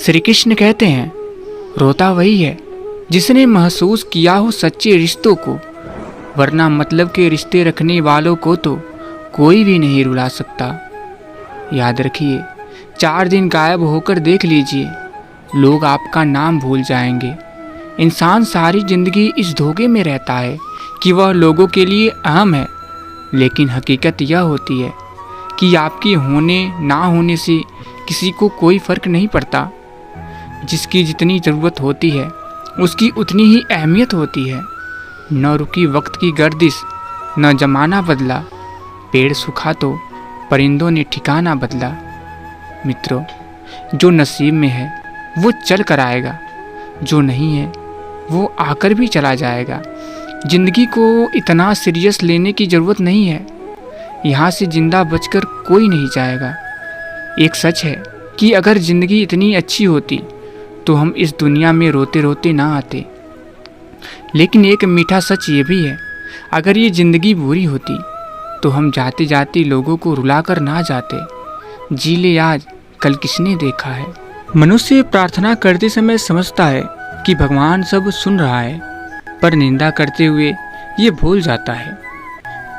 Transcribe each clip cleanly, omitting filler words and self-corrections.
श्री कृष्ण कहते हैं, रोता वही है जिसने महसूस किया हो सच्चे रिश्तों को, वरना मतलब के रिश्ते रखने वालों को तो कोई भी नहीं रुला सकता। याद रखिए, 4 दिन गायब होकर देख लीजिए, लोग आपका नाम भूल जाएंगे। इंसान सारी जिंदगी इस धोखे में रहता है कि वह लोगों के लिए अहम है, लेकिन हकीकत यह होती है कि आपके होने ना होने से किसी को कोई फर्क नहीं पड़ता। जिसकी जितनी ज़रूरत होती है उसकी उतनी ही अहमियत होती है। न रुकी वक्त की गर्दिश, न जमाना बदला, पेड़ सूखा तो परिंदों ने ठिकाना बदला। मित्रों, जो नसीब में है वो चल कर आएगा, जो नहीं है वो आकर भी चला जाएगा। ज़िंदगी को इतना सीरियस लेने की ज़रूरत नहीं है। यहाँ से जिंदा बचकर कोई नहीं जाएगा। एक सच है कि अगर ज़िंदगी इतनी अच्छी होती तो हम इस दुनिया में रोते रोते ना आते। लेकिन एक मीठा सच ये भी है, अगर ये ज़िंदगी बुरी होती तो हम जाते जाते लोगों को रुलाकर ना जाते। जी ले आज, कल किसने देखा है। मनुष्य प्रार्थना करते समय समझता है कि भगवान सब सुन रहा है, पर निंदा करते हुए ये भूल जाता है।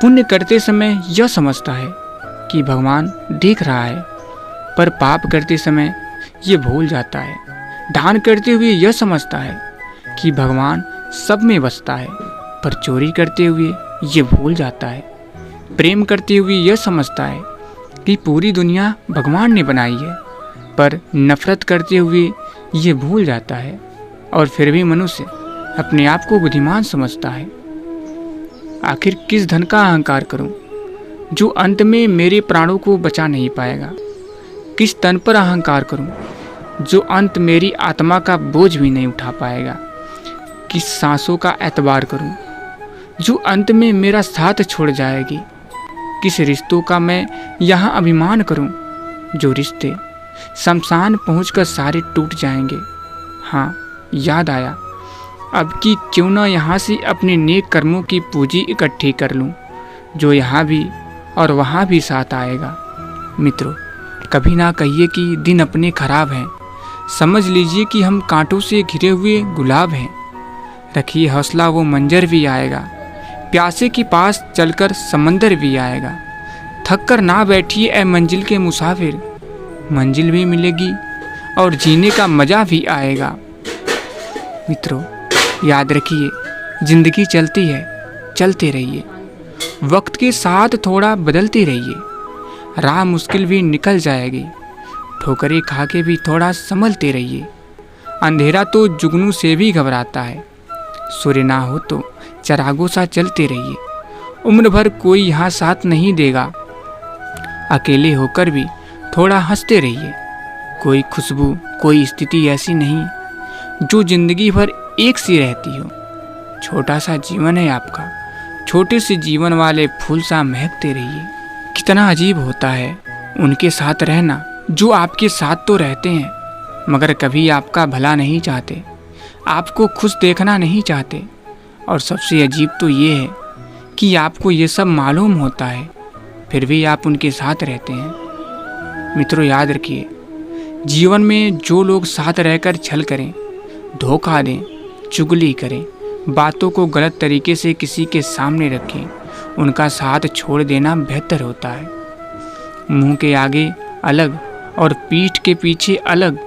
पुण्य करते समय यह समझता है कि भगवान देख रहा है, पर पाप करते समय ये भूल जाता है। दान करते हुए यह समझता है कि भगवान सब में बसता है, पर चोरी करते हुए ये भूल जाता है। प्रेम करते हुए यह समझता है कि पूरी दुनिया भगवान ने बनाई है, पर नफरत करते हुए ये भूल जाता है। और फिर भी मनुष्य अपने आप को बुद्धिमान समझता है। आखिर किस धन का अहंकार करूं जो अंत में मेरे प्राणों को बचा नहीं पाएगा। किस तन पर अहंकार करूं जो अंत मेरी आत्मा का बोझ भी नहीं उठा पाएगा। किस सांसों का एतबार करूं जो अंत में मेरा साथ छोड़ जाएगी। किस रिश्तों का मैं यहाँ अभिमान करूं जो रिश्ते शमशान पहुंचकर सारे टूट जाएंगे। हाँ, याद आया, अब कि क्यों न यहाँ से अपने नेक कर्मों की पूंजी इकट्ठी कर लूं, जो यहाँ भी और वहाँ भी साथ आएगा। मित्रों, कभी ना कहिए कि दिन अपने खराब हैं। समझ लीजिए कि हम कांटों से घिरे हुए गुलाब हैं। रखिए हौसला, वो मंजर भी आएगा। प्यासे के पास चलकर समंदर भी आएगा। थक कर ना बैठिए ऐ मंजिल के मुसाफिर, मंजिल भी मिलेगी और जीने का मज़ा भी आएगा। मित्रों, याद रखिए, ज़िंदगी चलती है, चलते रहिए। वक्त के साथ थोड़ा बदलते रहिए। राह मुश्किल भी निकल जाएगी। ठोकरें खा के भी थोड़ा संभलते रहिए। अंधेरा तो जुगनू से भी घबराता है। सूर्य ना हो तो चरागों सा चलते रहिए। उम्र भर कोई यहाँ साथ नहीं देगा। अकेले होकर भी थोड़ा हंसते रहिए। कोई खुशबू, कोई स्थिति ऐसी नहीं जो जिंदगी भर एक सी रहती हो। छोटा सा जीवन है आपका, छोटे से जीवन वाले फूल सा महकते रहिए। कितना अजीब होता है उनके साथ रहना जो आपके साथ तो रहते हैं, मगर कभी आपका भला नहीं चाहते, आपको खुश देखना नहीं चाहते। और सबसे अजीब तो ये है कि आपको ये सब मालूम होता है, फिर भी आप उनके साथ रहते हैं। मित्रों, याद रखिए, जीवन में जो लोग साथ रहकर छल करें, धोखा दें, चुगली करें, बातों को गलत तरीके से किसी के सामने रखें, उनका साथ छोड़ देना बेहतर होता है। मुंह के आगे अलग और पीठ के पीछे अलग,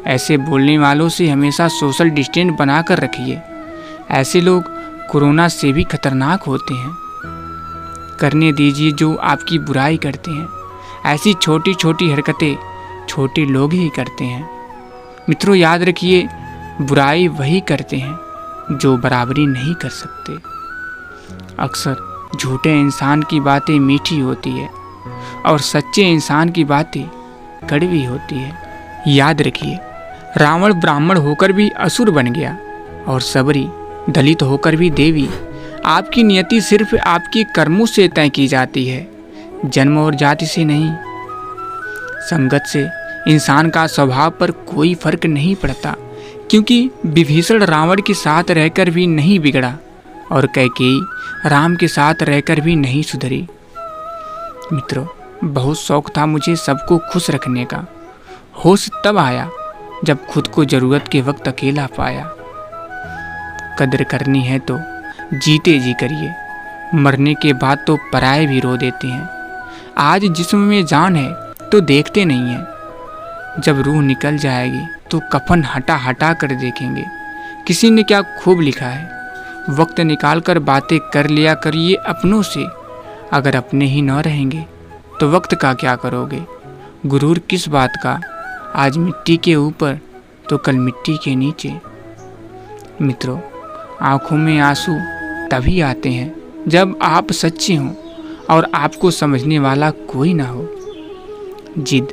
ऐसे बोलने वालों से हमेशा सोशल डिस्टेंस बनाकर रखिए। ऐसे लोग कोरोना से भी खतरनाक होते हैं। करने दीजिए जो आपकी बुराई करते हैं। ऐसी छोटी छोटी हरकतें छोटे लोग ही करते हैं। मित्रों, याद रखिए, बुराई वही करते हैं जो बराबरी नहीं कर सकते। अक्सर झूठे इंसान की बातें मीठी होती है और सच्चे इंसान की बातें कड़वी होती है। याद रखिए, रावण ब्राह्मण होकर भी असुर बन गया और सबरी दलित होकर भी देवी। आपकी नियति सिर्फ आपके कर्मों से तय की जाती है, जन्म और जाति से नहीं। संगत से इंसान का स्वभाव पर कोई फर्क नहीं पड़ता, क्योंकि विभीषण रावण के साथ रहकर भी नहीं बिगड़ा और कैकेयी राम के साथ रहकर भी नहीं सुधरी। मित्रों, बहुत शौक था मुझे सबको खुश रखने का। होश तब आया जब खुद को ज़रूरत के वक्त अकेला पाया। कदर करनी है तो जीते जी करिए, मरने के बाद तो पराये भी रो देते हैं। आज जिस्म में जान है तो देखते नहीं हैं, जब रूह निकल जाएगी तो कफन हटा हटा कर देखेंगे। किसी ने क्या खूब लिखा है, वक्त निकाल कर बातें कर लिया करिए अपनों से। अगर अपने ही न रहेंगे तो वक्त का क्या करोगे। गुरूर किस बात का, आज मिट्टी के ऊपर तो कल मिट्टी के नीचे। मित्रों, आँखों में आंसू तभी आते हैं जब आप सच्चे हों और आपको समझने वाला कोई ना हो। जिद,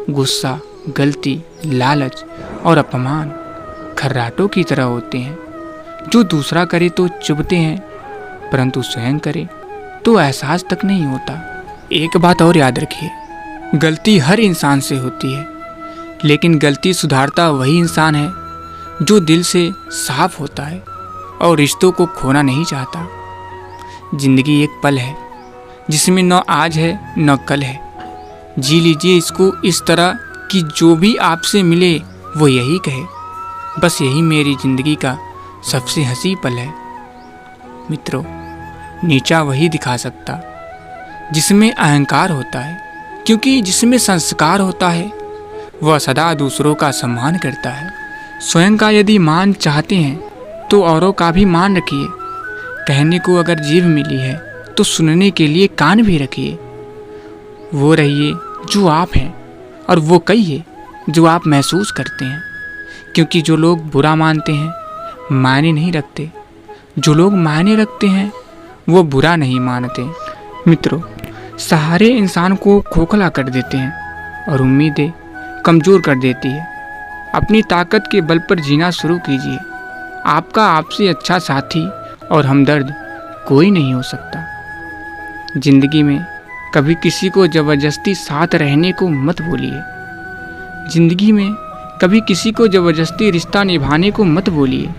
गुस्सा, गलती, लालच और अपमान खर्राटों की तरह होते हैं, जो दूसरा करे तो चुभते हैं, परंतु स्वयं करे तो एहसास तक नहीं होता। एक बात और याद रखिए, गलती हर इंसान से होती है, लेकिन गलती सुधारता वही इंसान है जो दिल से साफ होता है और रिश्तों को खोना नहीं चाहता। जिंदगी एक पल है जिसमें न आज है न कल है। जी लीजिए इसको इस तरह कि जो भी आपसे मिले वो यही कहे, बस यही मेरी ज़िंदगी का सबसे हंसी पल है। मित्रों, नीचा वही दिखा सकता जिसमें अहंकार होता है, क्योंकि जिसमें संस्कार होता है वह सदा दूसरों का सम्मान करता है। स्वयं का यदि मान चाहते हैं तो औरों का भी मान रखिए। कहने को अगर जीभ मिली है तो सुनने के लिए कान भी रखिए। वो रहिए जो आप हैं और वो कहिए जो आप महसूस करते हैं, क्योंकि जो लोग बुरा मानते हैं मायने नहीं रखते, जो लोग मायने रखते हैं वो बुरा नहीं मानते। मित्रों, सहारे इंसान को खोखला कर देते हैं और उम्मीदें कमज़ोर कर देती है। अपनी ताकत के बल पर जीना शुरू कीजिए। आपका आपसे अच्छा साथी और हमदर्द कोई नहीं हो सकता। जिंदगी में कभी किसी को ज़बरदस्ती साथ रहने को मत बोलिए। जिंदगी में कभी किसी को ज़बरदस्ती रिश्ता निभाने को मत बोलिए।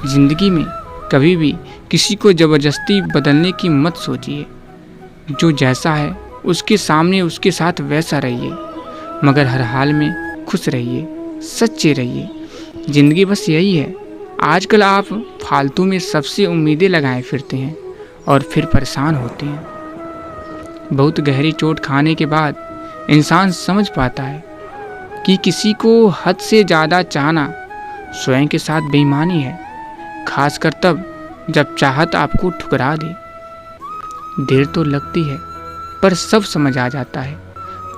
जिंदगी में कभी भी किसी को ज़बरदस्ती बदलने की मत सोचिए। जो जैसा है उसके सामने उसके साथ वैसा रहिए, मगर हर हाल में खुश रहिए, सच्चे रहिए। ज़िंदगी बस यही है। आजकल आप फालतू में सबसे उम्मीदें लगाए फिरते हैं और फिर परेशान होते हैं। बहुत गहरी चोट खाने के बाद इंसान समझ पाता है कि किसी को हद से ज़्यादा चाहना स्वयं के साथ बेईमानी है, खासकर तब जब चाहत आपको ठुकरा दे। देर तो लगती है पर सब समझ आ जाता है,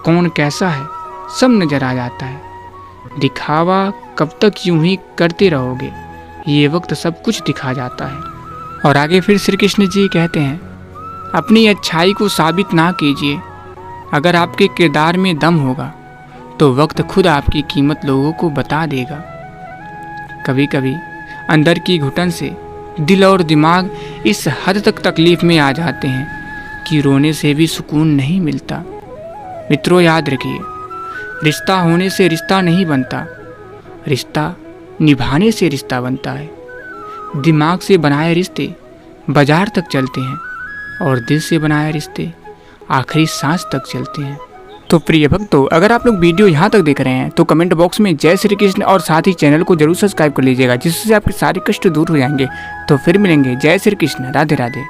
कौन कैसा है सब नज़र आ जाता है। दिखावा कब तक यूं ही करते रहोगे, ये वक्त सब कुछ दिखा जाता है। और आगे फिर श्री कृष्ण जी कहते हैं, अपनी अच्छाई को साबित ना कीजिए। अगर आपके किरदार में दम होगा तो वक्त खुद आपकी कीमत लोगों को बता देगा। कभी कभी अंदर की घुटन से दिल और दिमाग इस हद तक तकलीफ में आ जाते हैं कि रोने से भी सुकून नहीं मिलता। मित्रों, याद रखिए, रिश्ता होने से रिश्ता नहीं बनता, रिश्ता निभाने से रिश्ता बनता है। दिमाग से बनाए रिश्ते बाजार तक चलते हैं और दिल से बनाए रिश्ते आखिरी सांस तक चलते हैं। तो प्रिय भक्तों, अगर आप लोग वीडियो यहाँ तक देख रहे हैं तो कमेंट बॉक्स में जय श्री कृष्ण और साथ ही चैनल को जरूर सब्सक्राइब कर लीजिएगा, जिससे आपके सारे कष्ट दूर हो जाएंगे। तो फिर मिलेंगे। जय श्री कृष्ण, राधे राधे।